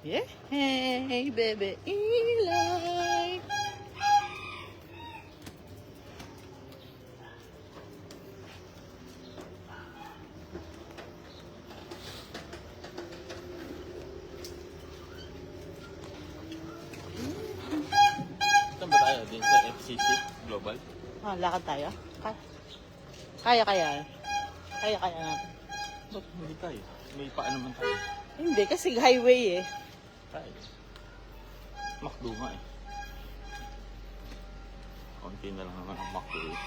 Yeah, hey, baby, Eli. Saan ba tayo? Din sa FCC Global? Ah, lakad tayo? Kaya natin. Ba't hindi tayo? May paan naman tayo. Hindi, kasi highway eh. Tayo. McDo nga eh. Konti na lang naman ang McDo eh.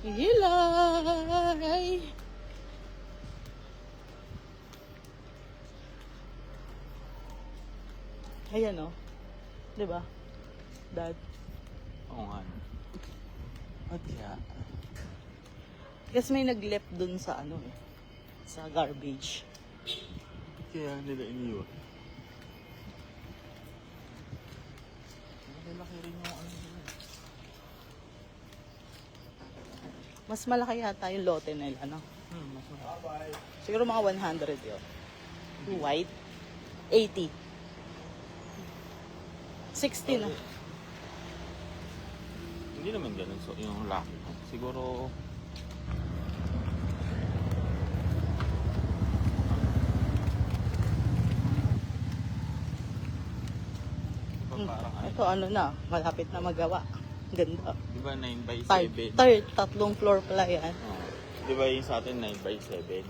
Hilay. Ayan o. Diba? Dad. Oo nga. At kaya, Kasi may nag-left dun sa ano eh. Sa garbage. kaya nila iniwan. Malaki rin yung ano nila. Mas malaki yata yung lote nila, no? Mas malaki. Siguro mga 100 yun. White. 80. 60 na. Hindi naman ganun so, yung laki. Siguro, parang Ito ano na, malapit na magawa. Ganda. di ba 9 by 7? Tatlong floor pala yan. Oh. Di ba yung sa atin 9 by 7?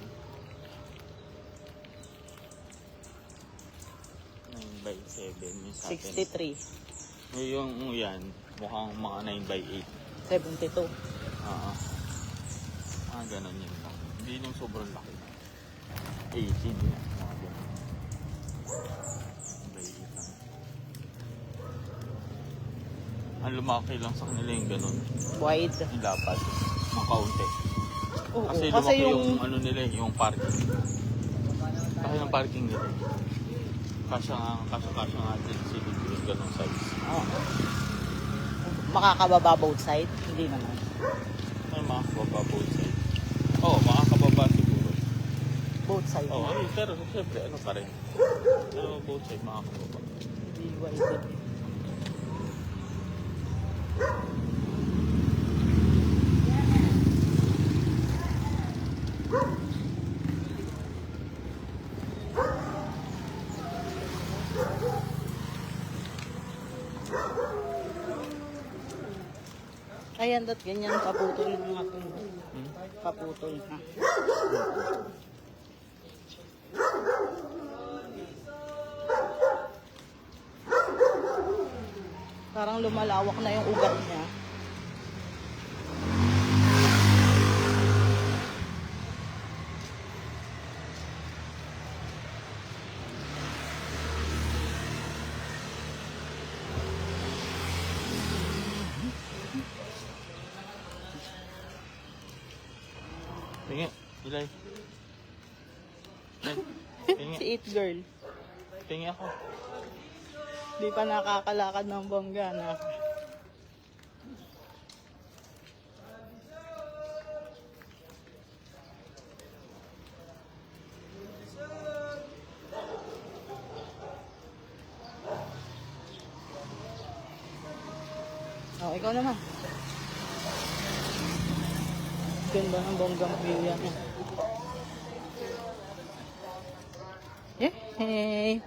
9 by 7 yung sa atin. 63. Yung yan, mukhang mga 9 by 72. 8. Ganun yun lang. Hindi yung sobrang laki. 18 yan. Mga ganun. 9 by 8 lang. Ang lumaki lang sa kanila yung ganun. Wide. Yung lapad. Mga kaunti. Oo, Kasi lumaki yung ano nila yung parking. Kasi ng parking nila. Kasya nga din sila yung ganung size. Makakababa both side? Hindi naman. Ay, makakababa both side. Oo, makakababa siguro. Both side. Oo, pero siyempre ano pa rin. Pero both side makakababa. Hindi wide. Ayan, dat ganyan kaputol ng ating kaputol na. Parang lumalawak na yung ugat niya. Tingin, Ilay. Tingin, Si It Girl. tingin ako. Di pa nakakalakad ng bongga na. Oh, ikaw naman. Ganda ng bonggang view yan. Hey.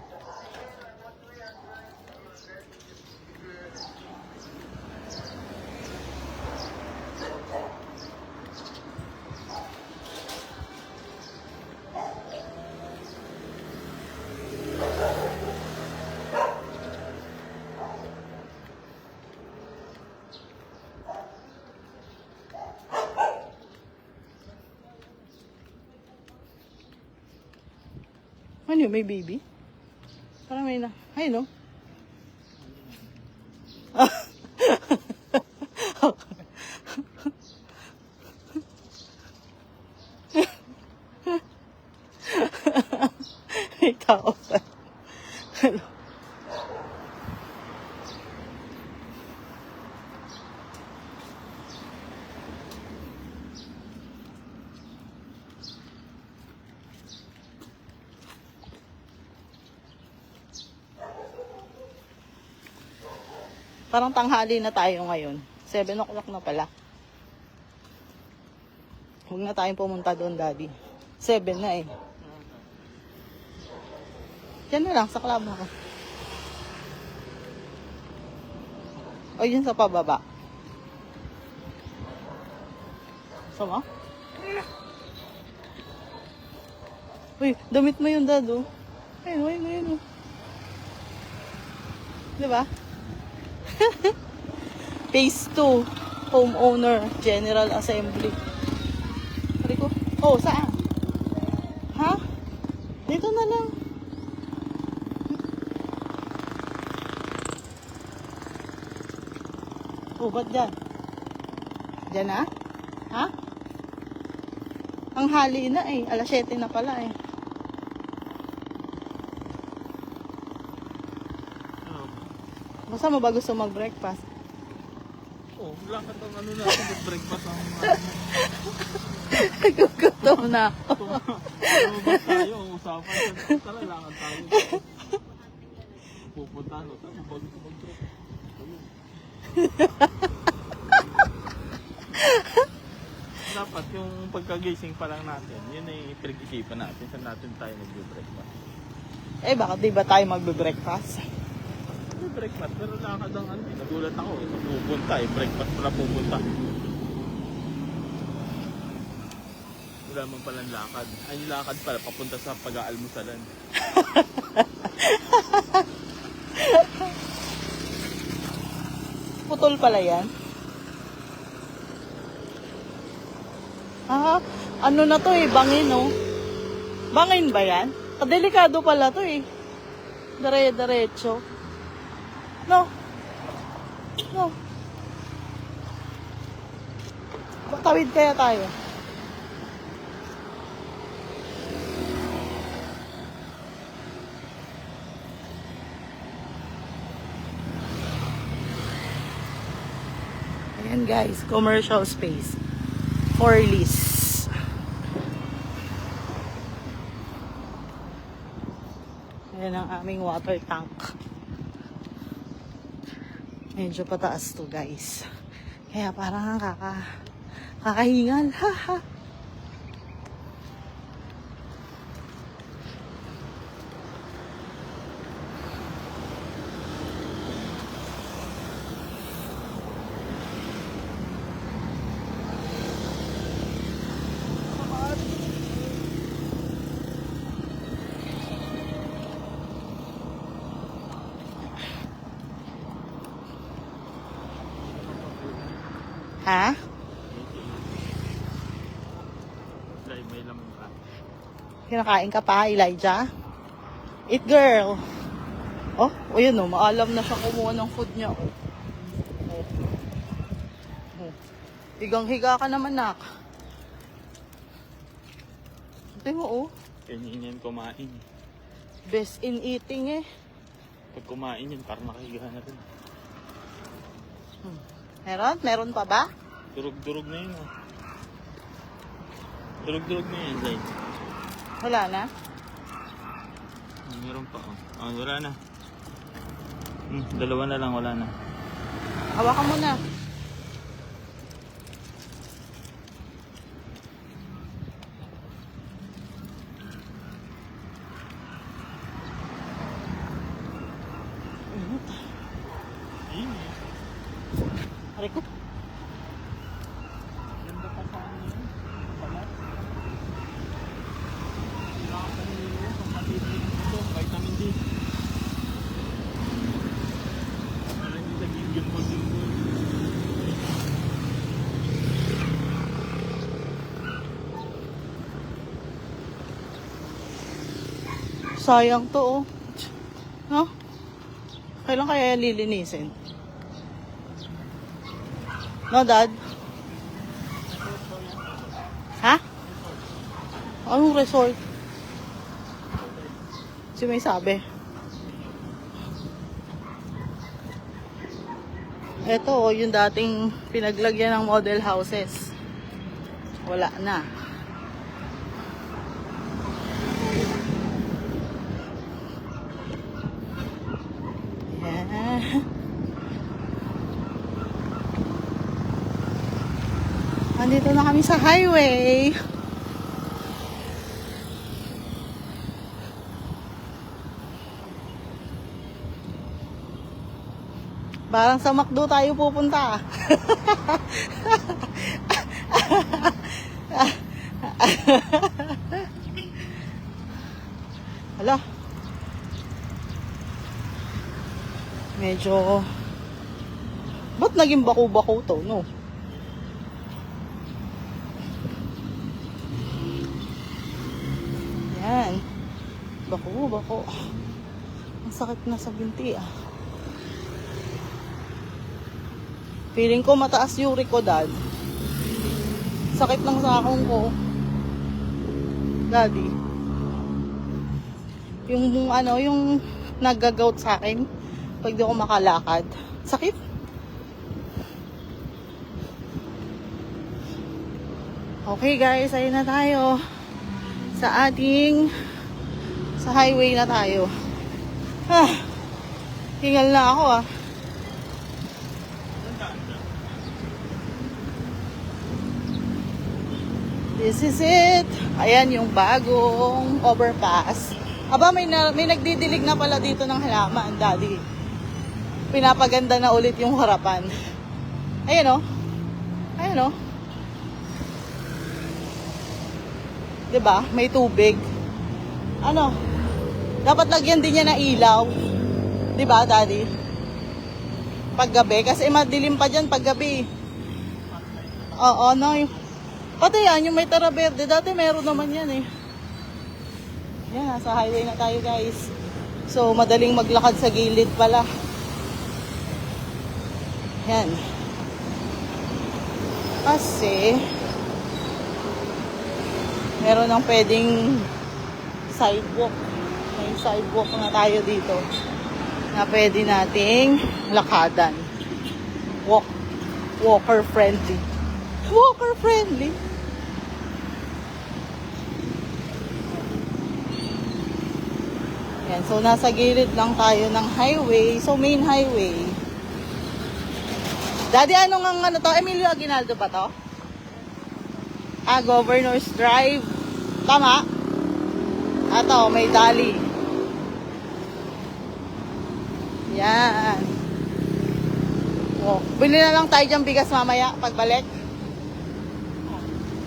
Ano yun? May baby? Parang may na. Ay, no? May tao pa. Parang tanghali na tayo ngayon. 7 o'clock na pala. Huwag na tayong pumunta doon, Daddy. 7 na eh. Yan na lang, sa club ako. O, yun sa pababa. Sama? Uy, damit mo yun, Dad, oh. Ayun, ayun, ayun, oh. Diba? Phase 2, Homeowner General Assembly. Sabi ko, oh, saan? Ha? Dito na lang. Oh, ba't dyan? Dyan na? Ha? Ang hali na eh. Alas 7 na pala eh. Basta mo ba gusto mag-breakfast? Oh, lakad ang ano natin, mag-breakfast ang Gugutom na ako. tumabas tayo, ang usapan. Tara, lakad tayo. Pupunta, no? Tara, bago ko mag-breakfast. Dapat yung pagkagising pa lang natin, yun ay pinag-isipan natin saan natin tayo mag-breakfast. Eh, baka di ba tayo magbe-breakfast? Breakfast, pero lakad ang ano, nagulat ako, pupunta eh, breakfast pala pupunta. Wala man palang lakad. Ay, yung lakad pala, papunta sa pag-aalmusalan. Putol pala yan. Ah, ano na to eh, bangin oh. Bangin ba yan? Kadelikado pala to eh. Dire-diretso. No. No. Tawid kaya tayo. Ayan guys, commercial space. For lease. Ayan ang aming water tank. Medyo pataas to guys. Kaya parang kakahingal. Ha ha. Ha? May lamang ka. Kinakain ka pa, Elijah? Eat girl. Oh, o yun oh, maalam na siya kumuha ng food niya. Oh. Oh. Higang-higa ka naman, nak. Ito mo, oh. Ganyan yan kumain. Best in eating eh. Pag kumain yun, parang nakahiga na rin. Meron? Meron pa ba? Durog-durog na yun, oh. Durog-durog na yun, Zay. Wala na? Meron pa, oh. Oh, wala na. Dalawa na lang, wala na. Hawakan mo na. Aray ko. Ganda pa sa ano yun. Balat. Kailangan nyo yun. Pagpatibig ito. Vitamin D. Para hindi naging gimbal-gimbal. Sayang to oh. No? Kailan kaya lilinisin? No, Dad? Ha? Anong resort? Si may sabi. Ito, oh, yung dating pinaglagyan ng model houses. Wala na. Yan. Andito na kami sa highway. Parang sa McDo tayo pupunta. Hala. Medyo... Ba't naging bako-bako to, no? Yan. Bako. Ang sakit na sa binti, ah. Feeling ko mataas uric ko, Dad. Sakit lang sa akong ko. Daddy. Yung ano, yung nag-gout sa akin pag di ako makalakad. Sakit. Okay guys, ayun na tayo. Sa highway na tayo. Hingal na ako, ah. This is it. Ayan yung bagong overpass. Aba, may nagdidilig na pala dito ng halaman, Daddy. Pinapaganda na ulit yung harapan. Ayan, oh. Ayan, oh. Diba? May tubig. Ano? Dapat lagyan din niya na ilaw. Diba, Daddy? Paggabi. Kasi madilim pa dyan paggabi. Oo, no. Pati yan, yung may Tara Verde. Dati meron naman yan, eh. Yan, nasa highway na tayo, guys. So, madaling maglakad sa gilid pala. Yan. Kasi... meron ng pwedeng sidewalk. May sidewalk na tayo dito na pwede nating lakadan. Walker friendly. Walker friendly. Yan, so nasa gilid lang tayo ng highway. So main highway. Daddy, anong ano to? Emilio Aguinaldo ba to? Governor's Drive. Tama? Ato, may dali. Yan. Oh, bili na lang tayo dyan bigas mamaya pagbalik.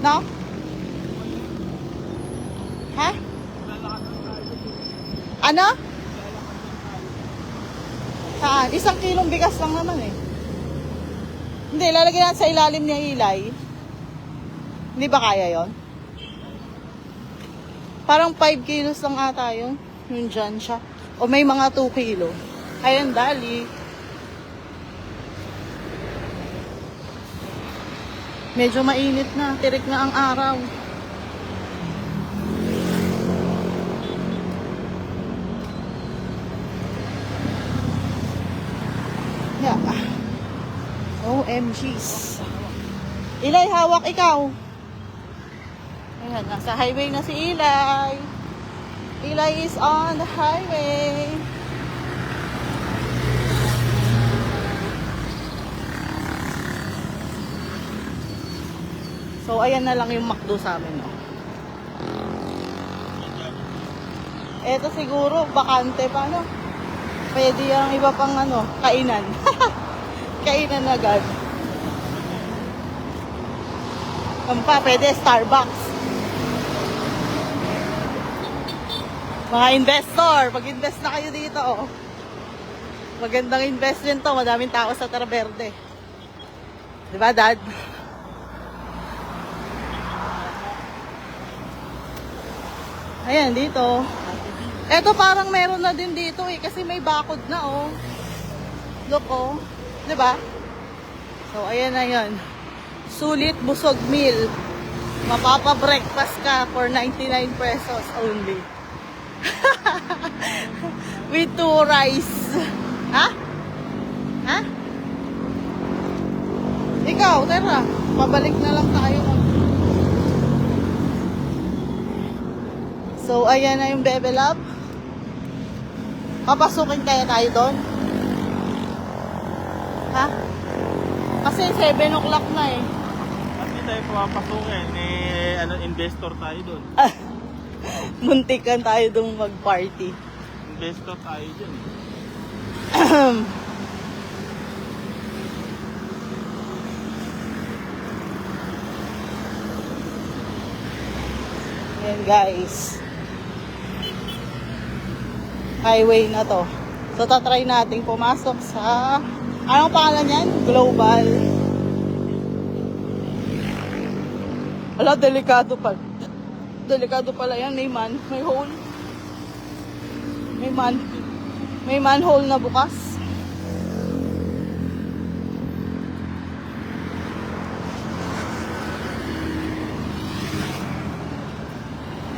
No? Ha? Ano? Saan? 1 kilong bigas lang naman, eh. Hindi, lalagyan natin sa ilalim niya ilay. Hindi ba kaya yon? Parang 5 kilos lang ata yun. Yung dyan siya. O may mga 2 kilo. Ayan, dali. Medyo mainit na. Tirik na ang araw. Yeah. OMGs. Ilay, hawak ikaw. Ayan, nasa highway na si Ilay. Ilay is on the highway. So, ayan na lang yung McDo sa amin, no? Eto siguro, bakante pa, no? Pwede yung iba pang, ano, kainan. Kainan agad. Pa, pwede Starbucks. Mga investor, mag-invest na kayo dito, oh. Magandang investment to, madaming tao sa Tara Verde. Diba, Dad? Ayan, dito. Eto parang meron na din dito, eh, kasi may bakod na, oh. Look, oh. Diba? So, ayan na yun. Sulit busog meal. Mapapa-breakfast ka for 99 pesos only. With 2 rice. Ha? Ha? Ikaw, tara. Pabalik na lang tayo. So, ayan na yung Bebe Love. Papasukin kaya tayo doon? Ha? Kasi 7 o'clock na, eh. tayo papasukin. Investor tayo doon. Muntikan tayo dong mag-party. Investor tayo dyan. Ayan guys. Highway na to. So tatry natin pumasok sa anong pangalan yan? Global. Ala, delikado pa. Delikado pala yan. May hole. May manhole na bukas.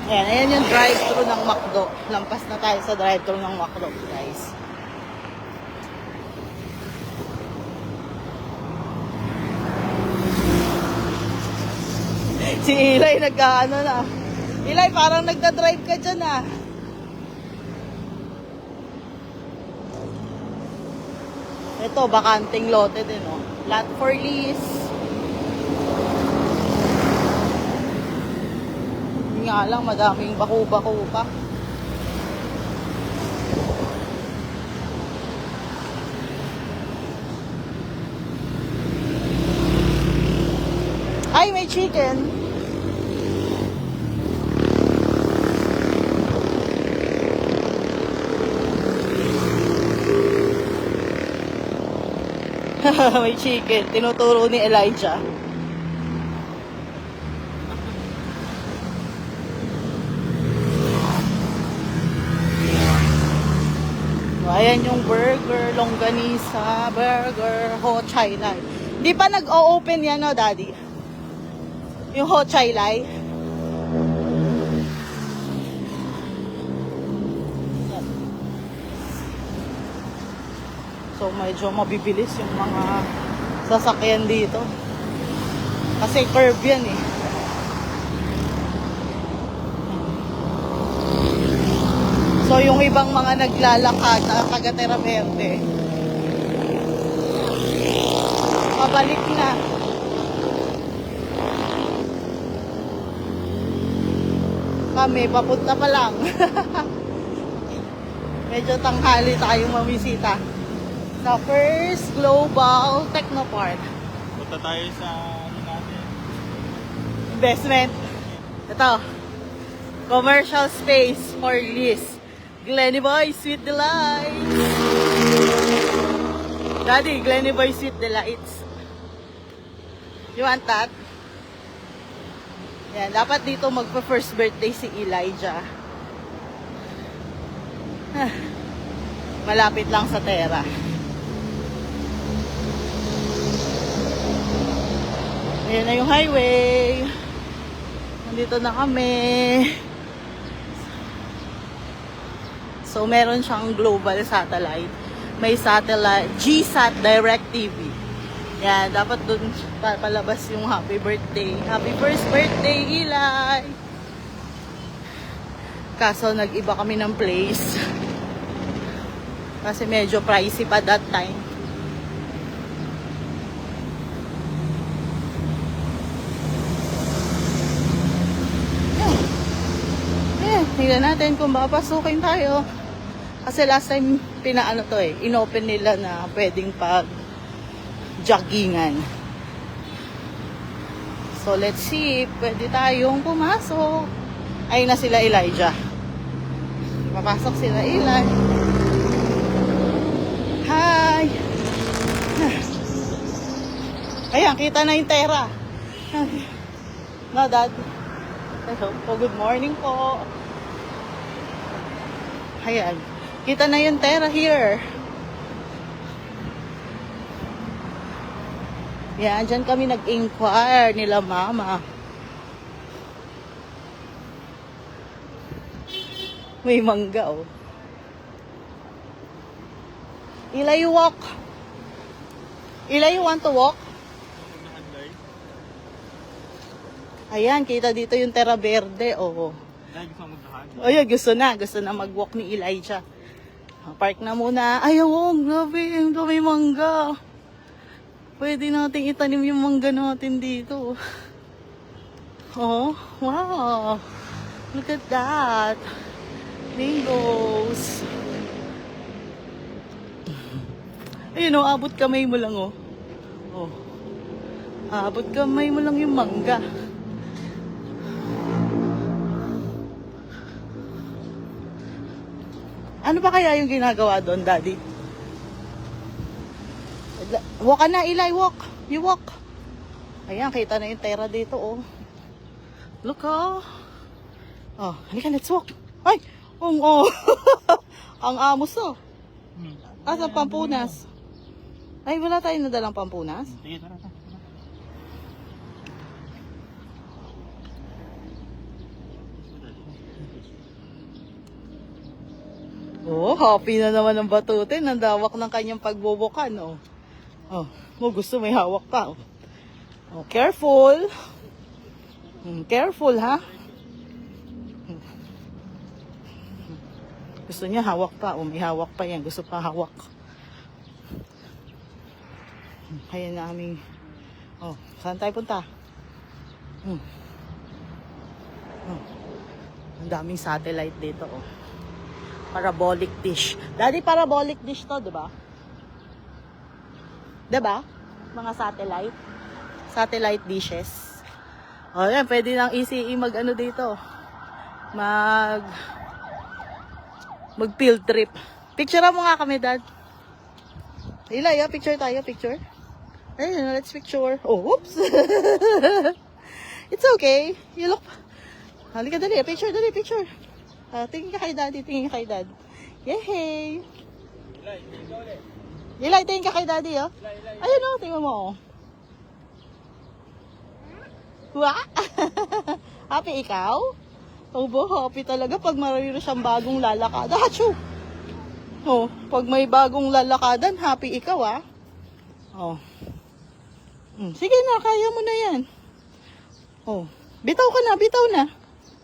Ayan yung drive-thru ng McDo. Lampas na tayo sa drive-thru ng McDo, guys. Si Eli nagkaano na. Eli, parang nagda-drive ka dyan ah. Ito, bakanting lote din oh. Lot for lease. Yun nga lang, madaming baku-baku pa. Ay, may chicken. May chicken. Tinuturo ni Elijah. So, ayan yung burger, longganisa, burger, Ho Chai Lai. Di pa nag-o-open yan, no, Daddy? Yung Ho Chai Lai. So, medyo mabibilis yung mga sasakyan dito. Kasi curve yan eh. So, yung ibang mga naglalakad na taga-Terra Verde, pabalik na. Kami, papunta pa lang. Medyo tanghali tayong mamisita sa First Global Technopark. Punta tayo sa natin. Investment. Ito. Commercial space for lease. Glenny Boy Sweet Delights. Daddy, Glenny Boy Sweet Delights. You want that? Yan, dapat dito magpa-first birthday si Elijah. Malapit lang sa Terra. Ayan na yung highway. Nandito na kami. So, meron siyang global satellite. May satellite, GSAT Direct TV. Yan, dapat dun palabas yung happy birthday. Happy first birthday, Eli! Kaso, nag-iba kami ng place. Kasi medyo pricey pa that time. Tingnan natin kung papasukin tayo. Kasi last time pinaano to eh, inopen nila na pwedeng pag joggingan. So let's see, pwede tayong pumasok. Ayun na sila Elijah. Papasok sila Eli. Hi! Ayan, kita na yung Terra. No, Dad. Hello po, good morning po. Ayan. Kita na yung Terra here. Yan, dyan kami nag-inquire nila mama. May mangga oh. Eli, you walk. Eli, you want to walk? Ayan, kita dito yung Terra Verde oh. Ayan, gusto na mag-walk ni Elijah. Park na muna. Ayaw, grabe, yung may mangga. Pwede natin itanim yung mangga natin dito. Oh, wow. Look at that. Mangoes. Ayun oh, abot kamay mo lang oh. Oh. Abot kamay mo lang yung mangga. Ano ba kaya yung ginagawa doon, Daddy? Walk ka na, Eli, walk. You walk. Ayan, kita na yung tera dito, oh. Look, oh. Oh, halika, let's walk. Ay, oh. Ang amos, oh. Asa pampunas? Ay, wala tayong nadalang pampunas? Sige, tara. Oh, happy na naman ng batutin. Ang dawak ng kanyang pagbubukan, oh. Oh, mo gusto may hawak pa, oh. Oh, careful. Careful, ha? Gusto niya hawak pa, oh. May hawak pa yan. Gusto pa hawak. Kaya namin. Oh, saan tayo punta? Oh. Ang daming satellite dito, oh. Parabolic dish. Daddy, parabolic dish to, di ba? Di ba? Mga satellite. Satellite dishes. O, yan. Pwede ng ECE mag-ano dito. Mag field trip. Picture mo nga kami, Dad. Ilay, picture tayo, picture. Ayun, let's picture. Oh, oops. It's okay. You look. Halika, dali. Picture, dali, picture. Tingin ka kay Daddy, tingin ka kay Dad. Yehey! Ilay, tingin ka kay Daddy, oh. Ayun, oh, tingin mo, oh. Wah! Happy ikaw? Obo, happy talaga pag mayroon siyang bagong lalakada. Hachu! Oh, pag may bagong lalakadan, happy ikaw, ah. Oh. Sige na, kaya mo na yan. Oh, bitaw ka na, bitaw na.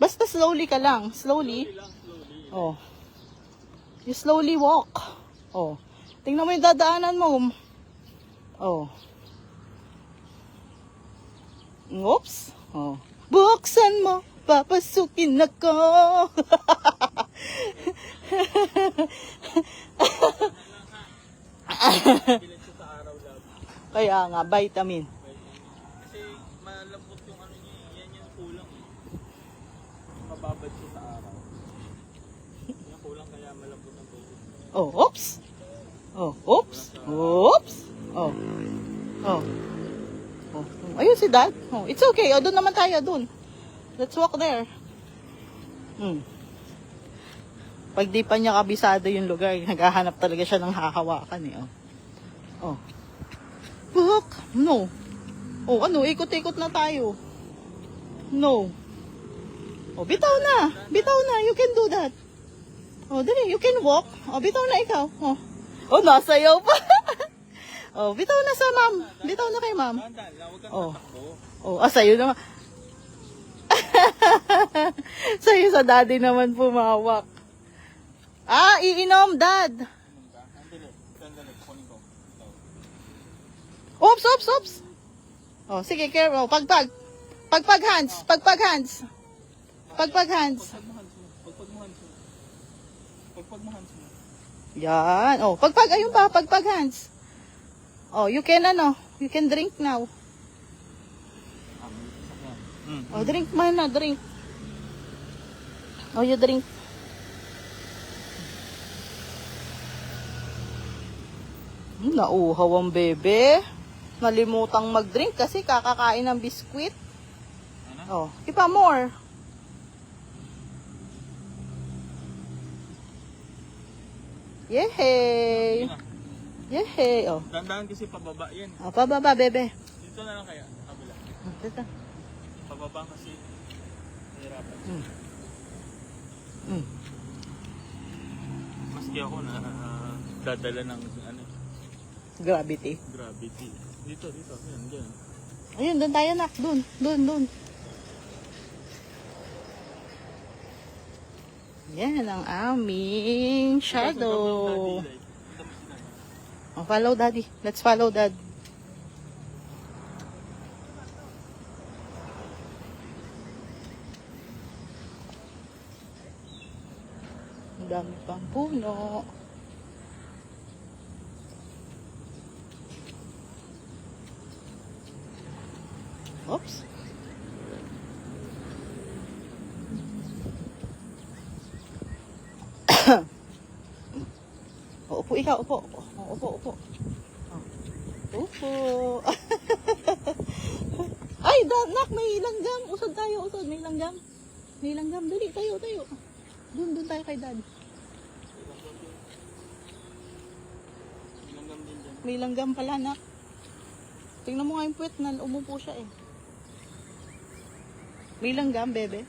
Basta slowly ka lang. Slowly. Oh. You slowly walk. Oh. Tingnan mo yung dadaanan mo. Oh. Oops. Oh. Buksan mo. Papasukin ako. Kaya nga, vitamin. Kasi malambot yung ano niya, yan yung kulang. Mababad siya sa araw. Yung kulang kaya malambot ang tubig. Oh, oops. Oh, oops. Oops. Oh. Oh. Oh. Ayun si Dad. Oh, it's okay. Oh, doon naman tayo, doon. Let's walk there. Pag di pa niya kabisado yung lugar, naghahanap talaga siya ng hahawakan eh. Oh. Oh. Walk. No. Oh, ano? Ikot-ikot na tayo. No. Oh, bitaw na. Bitaw na. You can do that. Oh, dali. You can walk. Oh, bitaw na ikaw. Oh, oh nasayaw pa. Oh, bitaw na sa ma'am. Bitaw na kay ma'am. Oh. Oh, sa'yo naman. Sa'yo sa daddy naman pumawak. Iinom, Dad. Oops, oops, oops. Oh, sige, careful. Pagpag. Pagpag hands. Pagpag hands. Pagpag hands. Yan. Oh, pagpag. Ayun pa. Pagpag hands. Oh, you can you can drink now. Oh, drink man na, drink. Oh, you drink. Nauhaw ang bebe. Nalimutang mag-drink kasi kakakain ng biskwit. Oh, ipa more. Yehey! Yehey! Oh. Dandahan kasi pababa yan. Oh, pababa, bebe. Dito na lang kaya, kabila. Dito. Pababa kasi hirapan. Maski ako na dadala ng ano, Gravity. gravity. Dito. Yan, dyan. Ayun, doon tayo, nak. Doon. Yan ang aming shadow. Oh, follow daddy. Let's follow dad. dami pang puno. Oops. Upo ikaw, upo. Upo, upo. Upo. Ay, nak, may langgam. Usod tayo, usod. May langgam. May langgam. Dali, tayo. Doon tayo kay dad. May langgam pala, nak. Tingnan mo nga yung puwet na umupo siya eh. May langgam, bebe.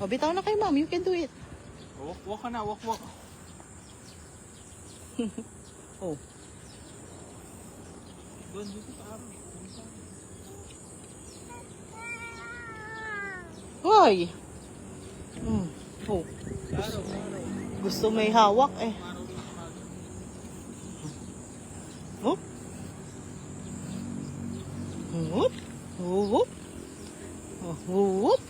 O, bitaw na kay mom. You can do it. Walk ka na, walk. Oh. Doon, dito sa araw. Hoy! Oh. Gusto may hawak eh. Whoop. Whoop. Whoop. Whoop.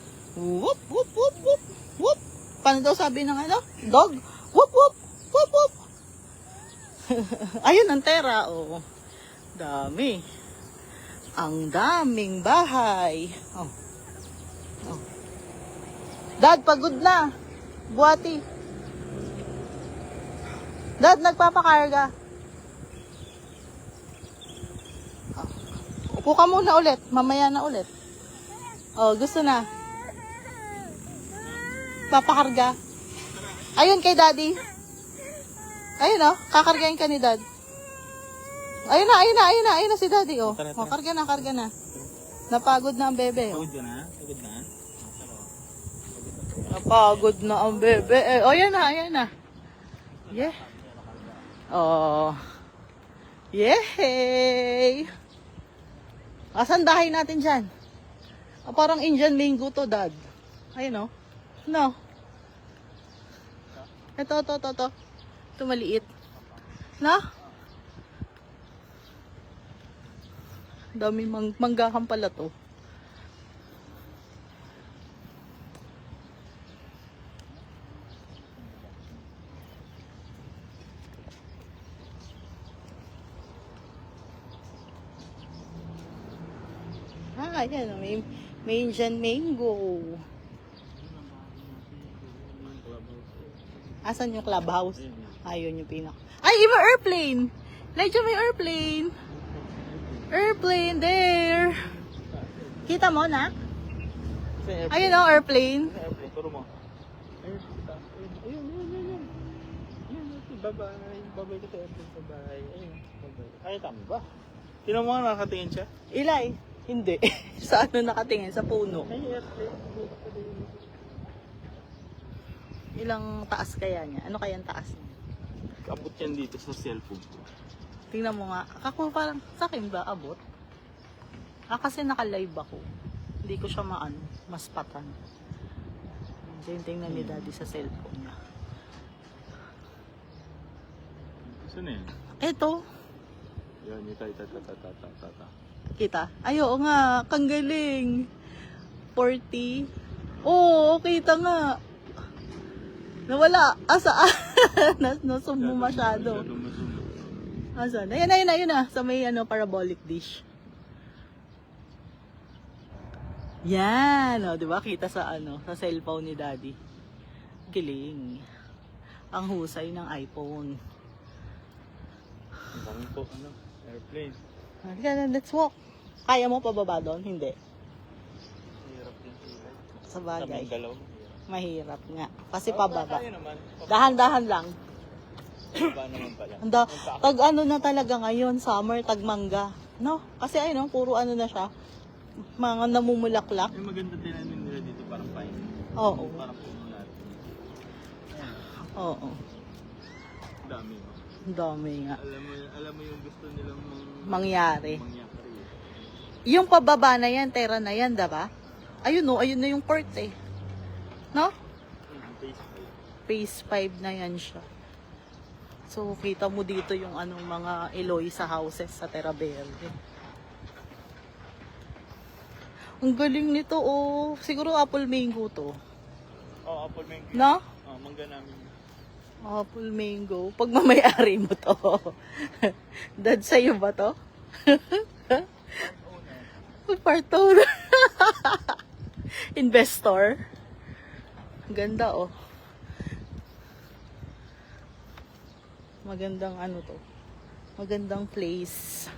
Whoop. Whoop. Whoop. Whoop. Paano daw sabi ng ano? Dog? Whoop. Whoop. Whoop. Whoop. Ayun ang tera. Oh. Dami. Ang daming bahay. Oh. Dad, pagod na. Buhati. Dad, nagpapakarga. Upo ka muna ulit. Mamaya na ulit. Oh, gusto na. Papakarga. Ayun kay daddy. Ayun oh, kakargahin ka ni dad. Ayun na si daddy oh. Tara. Oh, karga na. Napagod na ang bebe oh. Pagod na. Napagod na ang bebe. Eh, oh, ayan na. Yeah. Oh. Yay! Asan dahay natin dyan? Ah, parang Indian mango to, dad. Ayun, oh. No. Ito. Ito maliit. No? Dami manggahan pala to. Ayan, may Indian mango. Asan yung clubhouse? Ayun yung pinak. Ay, iba airplane! Medyo may airplane. Airplane there. Kita mo, nak? Ayun o, airplane. Turo mo. Ayun. Babay ka sa airplane. Babay. Ayun. Ay, tama ba? Tinan mo nga nakatingin siya. Ilay. Hindi. Sa ano nakatingin? Sa puno. Ay, airplane. Ilang taas kaya niya? Ano kayang taas niya? Abot yan dito sa cellphone. Tingnan mo nga. Ako parang sa akin ba abot? Kasi naka-live ako. Hindi ko siya maspatan. Tingnan ni daddy sa cellphone niya. Saan yan? Eto. Yan, yung tata. Kita? Ay, oo nga. Kang galing. 40. Oo, kita nga. Nawala. Asaan? Nasum mo masyado. Asan? Ayun na. Sa may parabolic dish. Yan. O, diba? Kita sa sa cellphone ni daddy. Galing. Ang husay ng iPhone. Ang dami po, airplane. Halika, let's walk. Kaya mo pababa doon? Hindi. Hirap din sila. Sa bagay. Sa galaw. Mahirap nga. Kasi pababa. Kaya naman. Dahan-dahan lang. Pababa naman pala. Tag na talaga ngayon, summer, tagmangga. No? Kasi puro na siya. Mga namumulaklak. Yung maganda tinanin nila dito parang pine. Oo. Parang puno natin. Oo. Dami. No? Ang dami nga. Alam mo yung gusto nilang Mangyari. mangyari. Yung pababa na yan, tera na yan, diba? Ayun na yung port eh. No? Phase 5 na yan siya. So, kita mo dito yung mga Eloy sa houses sa Terra Verde. Ang galing nito, oh. Siguro apple mango to. Oh, apple mango. No? Oh, mangga namin. Apple mango. Pag mamayari mo to. Dad, sa'yo ba to? Part owner. Investor. Ganda, oh. Magandang ano to. Magandang place.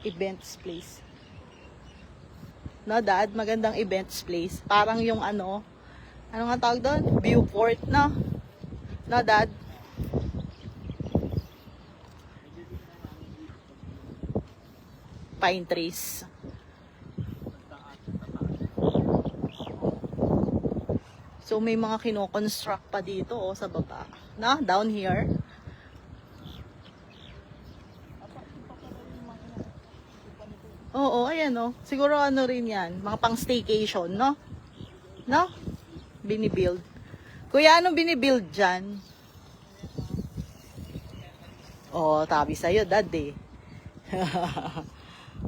Events place. No, Dad? Magandang events place. Parang yung ano nga tawag doon? Viewport, no? No, Dad? Pine trees. So, may mga kino-construct pa dito, oh, sa baba. Na? Down here. Oo, ayan, oh. Siguro ano rin yan. Mga pang staycation, no? No? Binibuild. Kuya, anong binibuild dyan? Oo, tabi sa'yo, Dad, eh.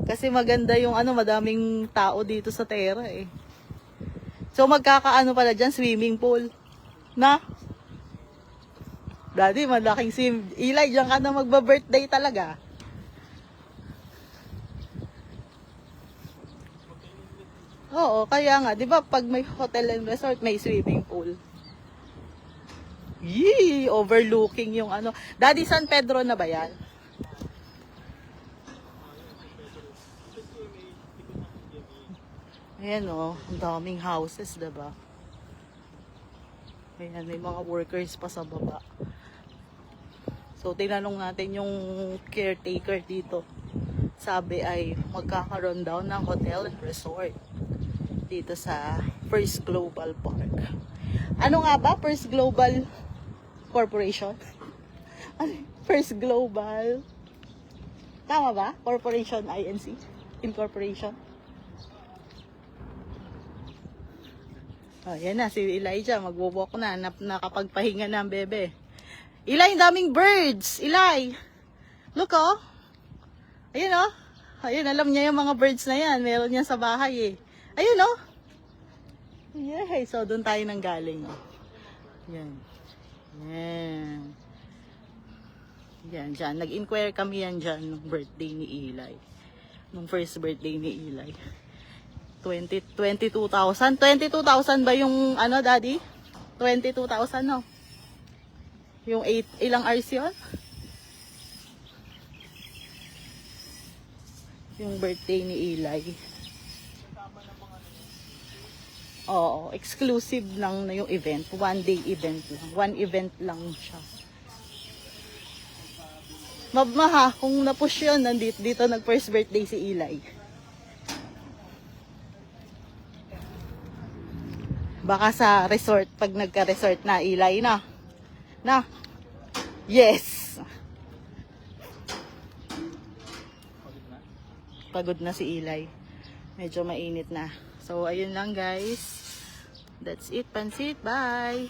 Kasi maganda yung ano, madaming tao dito sa Tera, eh. So, magkakaano pala dyan, swimming pool. Na? Daddy, malaking Eli, dyan ka na magba-birthday talaga. Oo, kaya nga, di ba, pag may hotel and resort, may swimming pool. Yee, overlooking yung ano. Daddy, San Pedro na ba yan? Ayan, oh, ang daming houses, diba? Ayan, may mga workers pa sa baba. So, tinanong natin yung caretaker dito. Sabi ay magkakaroon daw ng hotel and resort dito sa First Global Park. Ano nga ba? First Global Corporation? First Global. Tama ba? Corporation INC? Incorporation? Oh, yan na. Si Elijah. Magwo-walk na. Nakapagpahinga na ang bebe. Eli, daming birds. Eli. Look, oh. Ayun, oh. Ayun, alam niya yung mga birds na yan. Meron niya sa bahay, eh. Ayun, oh. Yeah, so doon tayo nang galing, oh. Yan. Yan. Yan, dyan. Nag-inquire kami yan dyan nung birthday ni Eli. Nung first birthday ni Eli. 22,000. 22,000 ba yung, ano, Daddy? 22,000, no? Yung 8, ilang hours yun? Yung birthday ni Eli. Oo, exclusive lang na yung event. One day event lang. One event lang siya. Mabmaha, kung na-push yun, dito nag-first birthday si Eli. Baka sa resort, pag nagka-resort na, Eli, na? Na? Yes! Pagod na si Eli. Medyo mainit na. So, ayun lang guys. That's it, Pansit. Bye!